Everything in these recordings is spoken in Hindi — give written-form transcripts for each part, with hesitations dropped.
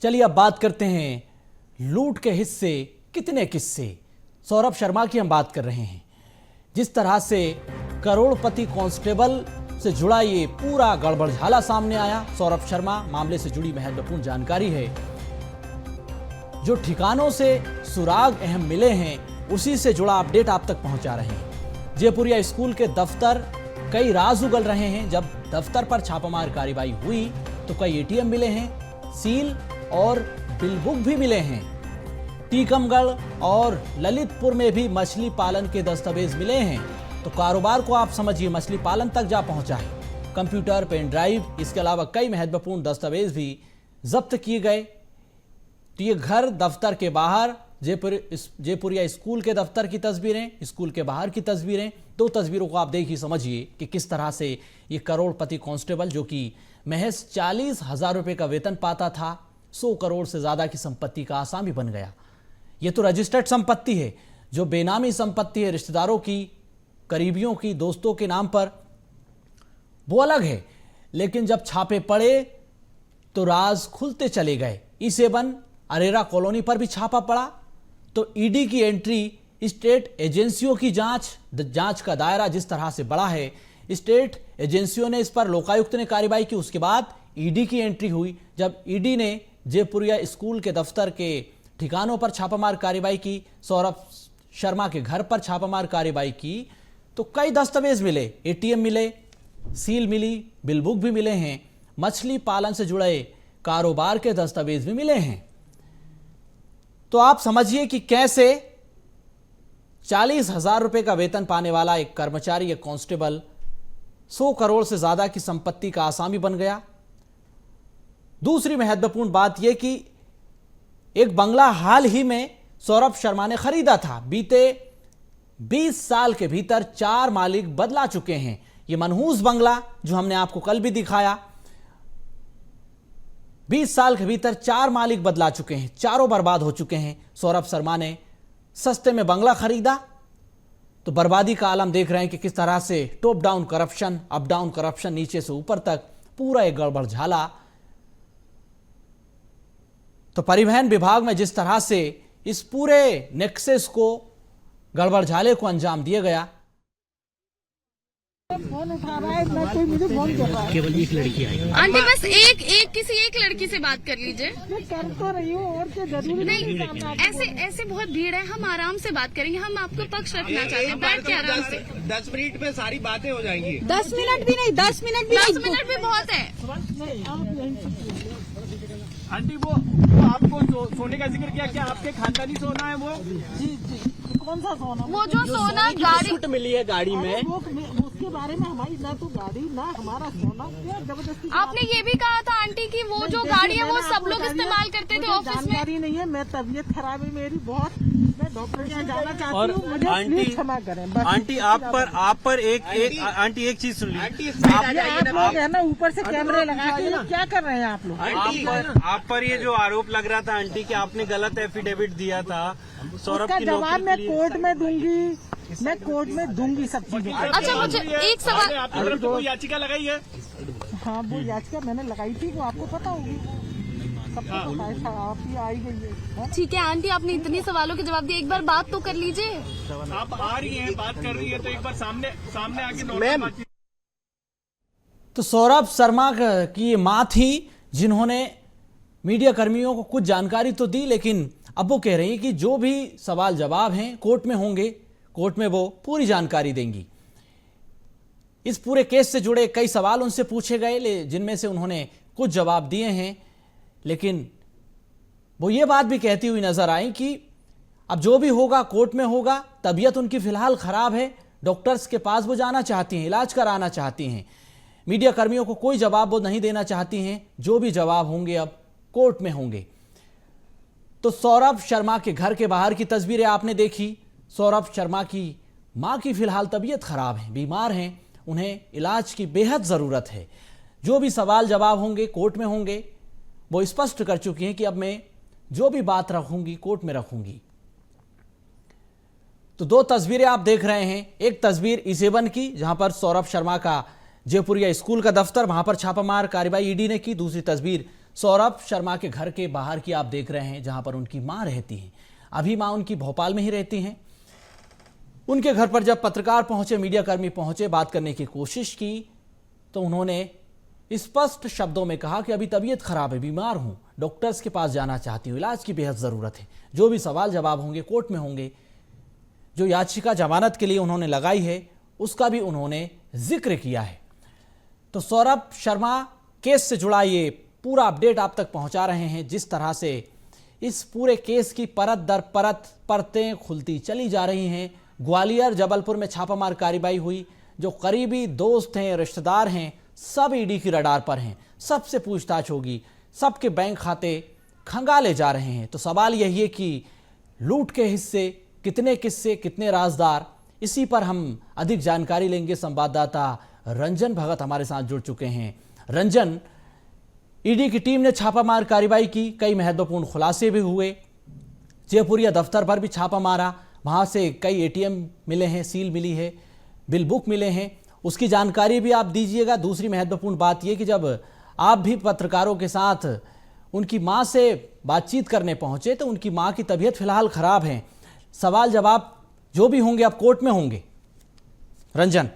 चलिए अब बात करते हैं लूट के हिस्से कितने किस्से। सौरभ शर्मा की हम बात कर रहे हैं। जिस तरह से करोड़पति कांस्टेबल से जुड़ा ये पूरा गड़बड़झाला सामने आया, सौरभ शर्मा मामले से जुड़ी महत्वपूर्ण जानकारी है। जो ठिकानों से सुराग अहम मिले हैं उसी से जुड़ा अपडेट आप तक पहुंचा रहे हैं। जयपुरिया स्कूल के दफ्तर कई राज उगल रहे हैं। जब दफ्तर पर छापामार कार्रवाई हुई तो कई एटीएम मिले हैं, सील और बिल बुक भी मिले हैं। टीकमगढ़ और ललितपुर में भी मछली पालन के दस्तावेज मिले हैं। तो कारोबार को आप समझिए मछली पालन तक जा पहुंचा है। कंप्यूटर, पेन ड्राइव, इसके अलावा कई महत्वपूर्ण दस्तावेज भी जब्त किए गए। तो ये घर दफ्तर के बाहर जयपुरिया स्कूल के दफ्तर की तस्वीरें, स्कूल के बाहर की तस्वीरें। दो तस्वीरों को आप देखिए, समझिए कि किस तरह से ये करोड़पति कांस्टेबल जो कि महज 40,000 रुपए का वेतन पाता था, 100 करोड़ से ज्यादा की संपत्ति का आसामी बन गया। ये तो रजिस्टर्ड संपत्ति है। जो बेनामी संपत्ति है रिश्तेदारों की, करीबियों की, दोस्तों के नाम पर, वो अलग है। लेकिन जब छापे पड़े तो राज खुलते चले गए। E7 अरेरा कॉलोनी पर भी छापा पड़ा तो ईडी की एंट्री, स्टेट एजेंसियों की जांच का दायरा जिस तरह से बढ़ा है, स्टेट एजेंसियों ने इस पर लोकायुक्त ने कार्रवाई की। उसके बाद ईडी की एंट्री हुई। जब ईडी ने जयपुरिया स्कूल के दफ्तर के ठिकानों पर छापामार कार्रवाई की, सौरभ शर्मा के घर पर छापामार कार्रवाई की, तो कई दस्तावेज मिले, एटीएम मिले, सील मिली, बिल बुक भी मिले हैं, मछली पालन से जुड़े कारोबार के दस्तावेज भी मिले हैं। तो आप समझिए कि कैसे 40,000 रुपए का वेतन पाने वाला एक कर्मचारी, एक कांस्टेबल 100 करोड़ से ज्यादा की संपत्ति का आसामी बन गया। दूसरी महत्वपूर्ण बात यह कि एक बंगला हाल ही में सौरभ शर्मा ने खरीदा था। बीते 20 साल के भीतर 4 मालिक बदला चुके हैं। यह मनहूस बंगला जो हमने आपको कल भी दिखाया, 20 साल के भीतर 4 मालिक बदला चुके हैं, चारों बर्बाद हो चुके हैं। सौरभ शर्मा ने सस्ते में बंगला खरीदा तो बर्बादी का आलम देख रहे हैं कि किस तरह से top down corruption, up down corruption, नीचे से ऊपर तक पूरा एक गड़बड़झाला। तो परिवहन विभाग में जिस तरह से इस पूरे नेक्सस को, गड़बड़झाले को अंजाम दिया गया। फोन उठा रहा है, मैं कोई मुझे फोन कर रहा है। केवल एक लड़की आई। आंटी बस किसी एक लड़की से बात कर लीजिए। मैं कर तो रही हूँ और क्या जरूरी नहीं, ऐसे बहुत भीड़ है, हम आराम से बात करेंगे। हम आपको पक्ष रखना चाहते हैं, बैठ के आराम से। 10 मिनट में सारी बातें हो जाएंगी। 10 मिनट भी नहीं, 10 मिनट भी 10 मिनट भी बहुत है। आंटी वो आपको सोने का जिक्र किया, क्या आपके खानदानी सोना है वो? जी कौन सा सोना? वो जो सोना गाड़ी मिली है गाड़ी में, उसके बारे में हमारी ना तो गाड़ी ना हमारा सोना, क्या जबरदस्ती। आपने ये भी कहा था आंटी की वो जो गाड़ी है वो सब लोग इस्तेमाल करते थे ऑफिस में। जानकारी नहीं है, मैं तबीयत खराब है मेरी बहुत, मैं डॉक्टर के यहाँ जाना चाहती हूँ, मुझे प्लीज क्षमा करें। बस आंटी आप पर एक चीज सुन लीजिए। आप लोग है ना ऊपर से कैमरे लगा के क्या कर रहे हैं आप लोग? आप पर ये जो आरोप लग रहा था आंटी कि आपने गलत एफिडेविट दिया था सौरभ उसका की जवाब मैं कोर्ट में दूंगी, मैं कोर्ट में दूंगी सब चीजें। अच्छा मुझे एक सवाल, आपकी तरफ से कोई याचिका लगाई है? हाँ वो याचिका मैंने लगाई थी, वो आपको पता होगी, सबको पता है, आप ही आई गई है। ठीक है आंटी, आपने इतने सवालों के जवाब दिए, एक बार बात तो कर लीजिए। आप आ रही हैं, बात कर रही है तो एक बार सामने आके नॉर्मल बातचीत। तो सौरभ शर्मा की ये मां थी जिन्होंने मीडिया कर्मियों को कुछ जानकारी तो दी, लेकिन अब वो कह रही है कि जो भी सवाल जवाब हैं कोर्ट में होंगे, कोर्ट में वो पूरी जानकारी देंगी। इस पूरे केस से जुड़े कई सवाल उनसे पूछे गए जिनमें से उन्होंने कुछ जवाब दिए हैं, लेकिन वो ये बात भी कहती हुई नजर आई कि अब जो भी होगा कोर्ट में होगा। तबीयत उनकी फिलहाल खराब है, डॉक्टर्स के पास वो जाना चाहती हैं, इलाज कराना चाहती हैं। मीडिया कर्मियों को कोई जवाब वो नहीं देना चाहती हैं। जो भी जवाब होंगे अब कोर्ट में होंगे। तो सौरभ शर्मा के घर के बाहर की तस्वीरें आपने देखी। सौरभ शर्मा की मां की फिलहाल तबीयत खराब है, बीमार हैं, उन्हें इलाज की बेहद जरूरत है। जो भी सवाल जवाब होंगे कोर्ट में होंगे। वो स्पष्ट कर चुकी हैं कि अब मैं जो भी बात रखूंगी कोर्ट में रखूंगी। तो दो तस्वीरें आप देख रहे हैं, एक तस्वीर E7 की जहां पर सौरभ शर्मा का जयपुरिया स्कूल का दफ्तर, वहां पर छापामार कार्रवाई ईडी ने की। दूसरी तस्वीर सौरभ शर्मा के घर के बाहर की आप देख रहे हैं, जहां पर उनकी मां रहती हैं। अभी मां उनकी भोपाल में ही रहती हैं। उनके घर पर जब पत्रकार पहुंचे, मीडिया कर्मी पहुंचे, बात करने की कोशिश की तो उन्होंने स्पष्ट शब्दों में कहा कि अभी तबीयत खराब है, बीमार हूं, डॉक्टर्स के पास जाना चाहती हूं, इलाज की बेहद जरूरत है। जो भी सवाल जवाब होंगे कोर्ट में होंगे। जो याचिका जमानत के लिए उन्होंने लगाई है उसका भी उन्होंने जिक्र किया है। तो सौरभ शर्मा केस से जुड़ा ये पूरा अपडेट आप तक पहुंचा रहे हैं। जिस तरह से इस पूरे केस की परत दर परत परतें खुलती चली जा रही हैं। ग्वालियर जबलपुर में छापामार कार्रवाई हुई। जो करीबी दोस्त हैं, रिश्तेदार हैं, सब ईडी की रडार पर हैं। सबसे पूछताछ होगी, सबके बैंक खाते खंगाले जा रहे हैं। तो सवाल यही है कि लूट के हिस्से कितने किस्से, कितने राजदार, इसी पर हम अधिक जानकारी लेंगे। संवाददाता रंजन भगत हमारे साथ जुड़ चुके हैं। रंजन, ईडी की टीम ने छापामार कार्रवाई की, कई महत्वपूर्ण खुलासे भी हुए। जयपुरिया दफ्तर पर भी छापा मारा, वहां से कई एटीएम मिले हैं, सील मिली है, बिल बुक मिले हैं। उसकी जानकारी भी आप दीजिएगा। दूसरी महत्वपूर्ण बात यह कि जब आप भी पत्रकारों के साथ उनकी मां से बातचीत करने पहुंचे तो उनकी मां की तबीयत फिलहाल खराब है। सवाल जवाब जो भी होंगे अब कोर्ट में होंगे। रंजन।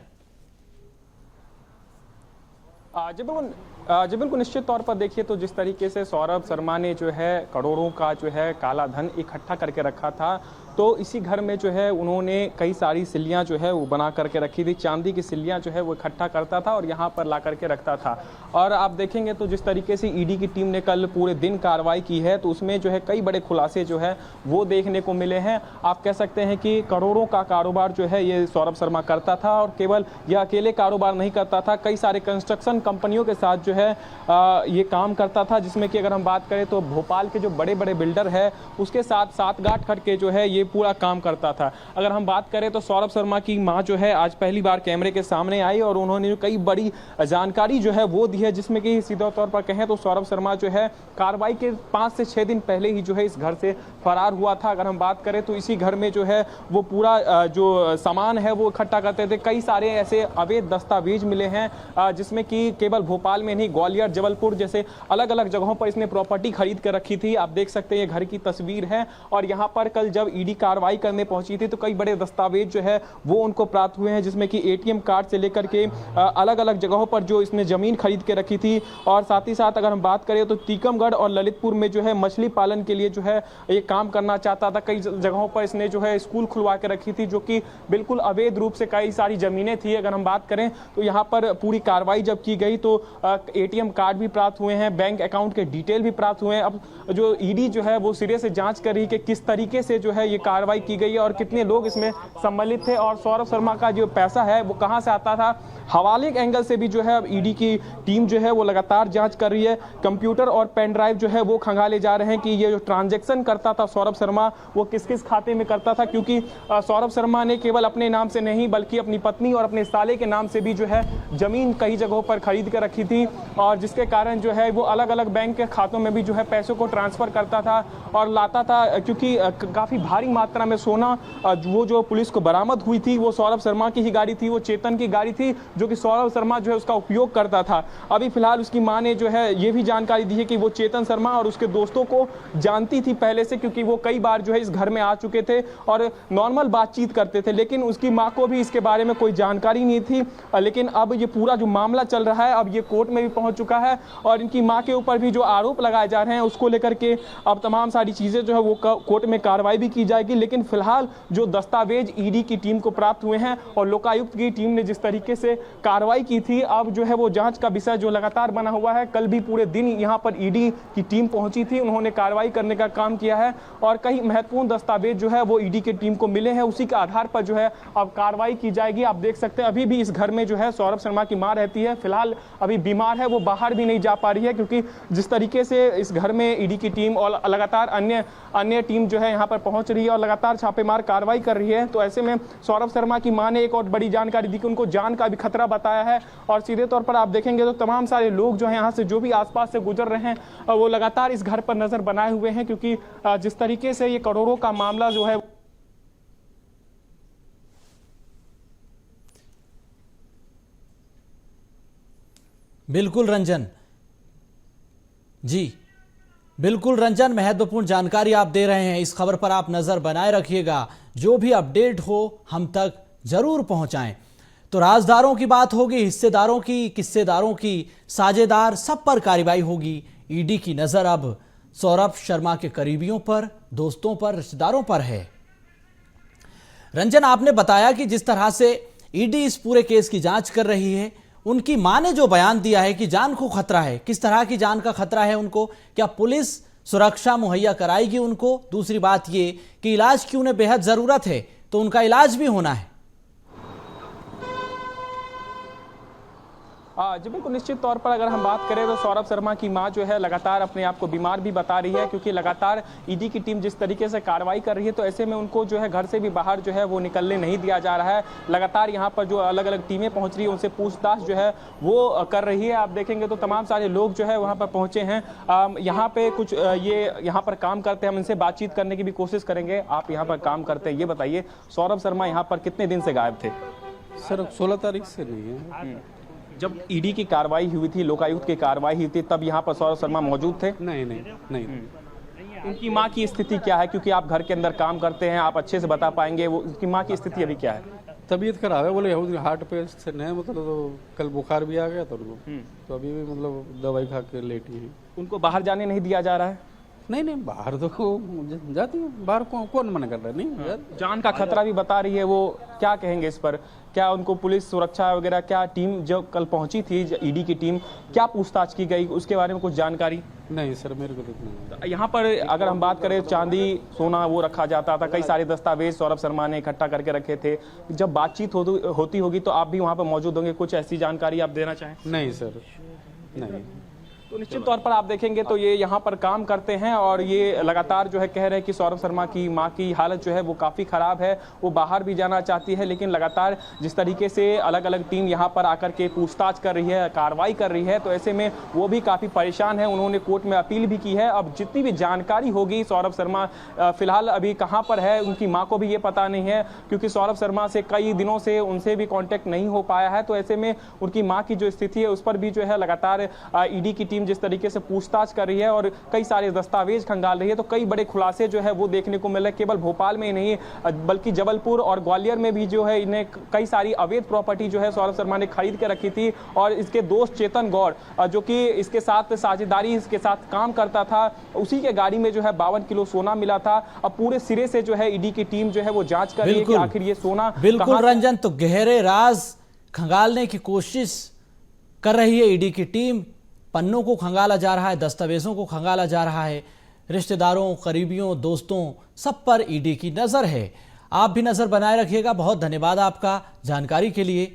जी बिल्कुल, निश्चित तौर पर देखिए तो जिस तरीके से सौरभ शर्मा ने जो है करोड़ों का जो है काला धन इकट्ठा करके रखा था, तो इसी घर में जो है उन्होंने कई सारी सिल्लियाँ जो है वो बना करके रखी थी। चांदी की सिल्लियाँ जो है वो इकट्ठा करता था और यहाँ पर ला करके रखता था। और आप देखेंगे तो जिस तरीके से ईडी की टीम ने कल पूरे दिन कार्रवाई की है तो उसमें जो है कई बड़े खुलासे जो है वो देखने को मिले हैं। आप कह सकते हैं कि करोड़ों का कारोबार जो है ये सौरभ शर्मा करता था। और केवल यह अकेले कारोबार नहीं करता था, कई सारे कंस्ट्रक्शन कंपनियों के साथ जो है ये काम करता था, जिसमें कि अगर हम बात करें तो भोपाल के जो बड़े बड़े बिल्डर है उसके साथ साठगांठ करके जो है ये पूरा काम करता था। अगर हम बात करें तो सौरभ शर्मा की मां जो है आज पहली बार कैमरे के सामने आई और उन्होंने कई बड़ी जानकारी जो है वो दी है, जिसमें कि सीधा तौर पर कहें तो सौरभ शर्मा जो है कार्रवाई के 5 से 6 दिन पहले ही जो है इस घर से फरार हुआ था। अगर हम बात करें तो इसी घर में जो है वो पूरा जो सामान है वो इकट्ठा करते थे। कई सारे ऐसे अवैध दस्तावेज मिले हैं जिसमें कि केवल भोपाल में नहीं, ग्वालियर, जबलपुर जैसे अलग अलग जगहों पर इसने प्रॉपर्टी खरीद कर रखी थी। आप देख सकते हैं ये घर की तस्वीर है। और यहाँ पर कल जब ईडी कार्रवाई करने पहुंची थी तो कई बड़े दस्तावेज जो है वो उनको प्राप्त हुए हैं, जिसमें कि एटीएम कार्ड से लेकर के अलग अलग जगहों पर जो इसने जमीन खरीद के रखी थी। और साथ ही साथ अगर हम बात करें तो टीकमगढ़ और ललितपुर में जो है मछली पालन के लिए जो है ये काम करना चाहता था। कई जगहों पर इसने जो है स्कूल खुलवा के रखी थी, जो कि बिल्कुल अवैध रूप से कई सारी जमीनें थी। अगर हम बात करें तो यहाँ पर पूरी कार्रवाई जब की गई तो एटीएम कार्ड भी प्राप्त हुए हैं, बैंक अकाउंट के डिटेल भी प्राप्त हुए हैं। अब जो ईडी जो है वो सिरे से जांच कर रही है कि किस तरीके से जो है ये कार्रवाई की गई है और कितने लोग इसमें सम्मिलित थे और सौरभ शर्मा का जो पैसा है वो कहां से आता था। हवाले के एंगल से भी जो है अब ईडी की टीम जो है वो लगातार जांच कर रही है। कंप्यूटर और पेन ड्राइव जो है वो खंगाले जा रहे हैं कि ये जो ट्रांजैक्शन करता था सौरभ शर्मा वो किस किस खाते में करता था, क्योंकि सौरभ शर्मा ने केवल अपने नाम से नहीं बल्कि अपनी पत्नी और अपने साले के नाम से भी जो है जमीन कई जगहों पर खरीद कर रखी थी। और जिसके कारण जो है वो अलग अलग बैंक के खातों में भी जो है पैसों को ट्रांसफर करता था और लाता था, क्योंकि काफी भारी मात्रा में सोना वो जो पुलिस को बरामद हुई थी वो सौरभ शर्मा की ही गाड़ी थी, वो चेतन की गाड़ी थी जो कि सौरभ शर्मा जो है उसका उपयोग करता था। अभी फिलहाल उसकी मां ने जो है ये भी जानकारी दी है कि वो चेतन शर्मा और उसके दोस्तों को जानती थी पहले से, क्योंकि वो कई बार जो है इस घर में आ चुके थे और नॉर्मल बातचीत करते थे। लेकिन उसकी मां को भी इसके बारे में कोई जानकारी नहीं थी। लेकिन अब ये पूरा जो मामला चल रहा है अब ये कोर्ट में भी पहुंच चुका है और इनकी मां के ऊपर भी जो आरोप लगाए जा रहे हैं उसको लेकर के अब तमाम सारी चीजें जो है वो कोर्ट में कार्रवाई भी की जाएगी। लेकिन फिलहाल जो दस्तावेज ईडी की टीम को प्राप्त हुए हैं और लोकायुक्त की टीम ने जिस तरीके से कार्रवाई की थी, अब जो है वो जांच का विषय जो लगातार बना हुआ है। कल भी पूरे दिन यहां पर ईडी की टीम पहुंची थी, उन्होंने कार्रवाई करने का काम किया है और कई महत्वपूर्ण दस्तावेज जो है वो ईडी की टीम को मिले हैं। उसी के आधार पर जो है अब कार्रवाई की जाएगी। आप देख सकते हैं अभी भी इस घर में जो है सौरभ शर्मा की मां रहती है, फिलहाल अभी बीमार है, वो बाहर भी नहीं जा पा रही है, क्योंकि जिस तरीके से इस घर में ईडी की टीम और लगातार अन्य टीम जो है यहाँ पर पहुंच रही है और लगातार छापेमार कार्रवाई कर रही है। तो ऐसे में सौरभ शर्मा की मां ने एक और बड़ी जानकारी दी कि उनको जान का भी खतरा बताया है। और सीधे तौर पर आप देखेंगे तो तमाम सारे लोग जो है यहाँ से जो भी आसपास से गुजर रहे हैं वो लगातार इस घर पर नजर बनाए हुए हैं, क्योंकि जिस तरीके से ये करोड़ों का मामला जो है बिल्कुल रंजन, जी बिल्कुल रंजन, महत्वपूर्ण जानकारी आप दे रहे हैं। इस खबर पर आप नजर बनाए रखिएगा, जो भी अपडेट हो हम तक जरूर पहुंचाएं। तो राजदारों की बात होगी, हिस्सेदारों की, किस्सेदारों की, साझेदार, सब पर कार्रवाई होगी। ईडी की नजर अब सौरभ शर्मा के करीबियों पर, दोस्तों पर, रिश्तेदारों पर है। रंजन, आपने बताया कि जिस तरह से ईडी इस पूरे केस की जांच कर रही है, उनकी मां ने जो बयान दिया है कि जान को खतरा है, किस तरह की जान का खतरा है उनको, क्या पुलिस सुरक्षा मुहैया कराएगी उनको? दूसरी बात ये कि इलाज की उन्हें बेहद जरूरत है, तो उनका इलाज भी होना है। जी बिल्कुल, निश्चित तौर पर अगर हम बात करें तो सौरभ शर्मा की मां जो है लगातार अपने आप को बीमार भी बता रही है, क्योंकि लगातार ईडी की टीम जिस तरीके से कार्रवाई कर रही है, तो ऐसे में उनको जो है घर से भी बाहर जो है वो निकलने नहीं दिया जा रहा है। लगातार यहाँ पर जो अलग अलग टीमें पहुंच रही है, उनसे पूछताछ जो है वो कर रही है। आप देखेंगे तो तमाम सारे लोग जो है वहाँ पर पहुंचे हैं। यहाँ पे कुछ ये यहाँ पर काम करते हैं, हम इनसे बातचीत करने की भी कोशिश करेंगे। आप यहाँ पर काम करते हैं, ये बताइए सौरभ शर्मा यहाँ पर कितने दिन से गायब थे? सर 16 तारीख से नहीं है। जब ईडी की कार्रवाई हुई थी, लोकायुक्त की कार्रवाई हुई थी, तब यहाँ पर सौरभ शर्मा मौजूद थे? नहीं। उनकी माँ की स्थिति क्या है? क्योंकि आप घर के अंदर काम करते हैं, आप अच्छे से बता पाएंगे वो उनकी माँ की स्थिति अभी क्या है? तबीयत खराब है, बोले हार्ट पेशेंट है, मतलब तो कल बुखार भी आ गया था उनको, तो अभी भी मतलब दवाई खा के लेटी है। उनको बाहर जाने नहीं दिया जा रहा है? नहीं बाहर तो जाती है, बाहर कौन मना कर रहा है? नहीं जान का खतरा भी बता रही है वो, क्या कहेंगे इस पर? क्या उनको पुलिस सुरक्षा वगैरह, क्या टीम जो कल पहुंची थी ईडी की टीम, क्या पूछताछ की गई उसके बारे में कुछ जानकारी? नहीं सर, मेरे को तो यहाँ पर अगर हम बात करें, चांदी सोना वो रखा जाता था, कई सारे दस्तावेज सौरभ शर्मा ने इकट्ठा करके रखे थे। जब बातचीत होती होगी तो आप भी वहाँ पर मौजूद होंगे, कुछ ऐसी जानकारी आप देना चाहें? नहीं सर, नहीं। तो निश्चित तौर पर आप देखेंगे तो ये यहाँ पर काम करते हैं और ये लगातार जो है कह रहे हैं कि सौरभ शर्मा की मां की हालत जो है वो काफ़ी ख़राब है, वो बाहर भी जाना चाहती है, लेकिन लगातार जिस तरीके से अलग अलग टीम यहाँ पर आकर के पूछताछ कर रही है, कार्रवाई कर रही है, तो ऐसे में वो भी काफ़ी परेशान है। उन्होंने कोर्ट में अपील भी की है। अब जितनी भी जानकारी होगी, सौरभ शर्मा फिलहाल अभी कहाँ पर है उनकी माँ को भी ये पता नहीं है, क्योंकि सौरभ शर्मा से कई दिनों से उनसे भी कॉन्टैक्ट नहीं हो पाया है। तो ऐसे में उनकी माँ की जो स्थिति है उस पर भी जो है लगातार ईडी की टीम जिस तरीके से पूछताछ कर रही है और कई सारे दस्तावेज खंगाल रही है, तो कई बड़े खुलासे जो है वो देखने को मिल रहे हैं। केवल भोपाल में ही नहीं बल्कि जबलपुर और ग्वालियर में भी जो है इन्हें कई सारी अवैध प्रॉपर्टी जो है सौरभ शर्मा ने खरीद के रखी थी। और इसके दोस्त चेतन गौड़ जो कि इसके साथ साझेदारी इसके साथ काम करता था, उसी के गाड़ी में जो है 52 किलो सोना मिला था। अब पूरे सिरे से जो है ईडी की टीम जो है वो जांच कर रही है कि आखिर ये सोना बिल्कुल रंजन, तो गहरे राज खंगालने की कोशिश कर रही है ईडी की टीम। पन्नों को खंगाला जा रहा है, दस्तावेजों को खंगाला जा रहा है, रिश्तेदारों, करीबियों, दोस्तों, सब पर ईडी की नजर है। आप भी नजर बनाए रखिएगा। बहुत धन्यवाद आपका जानकारी के लिए।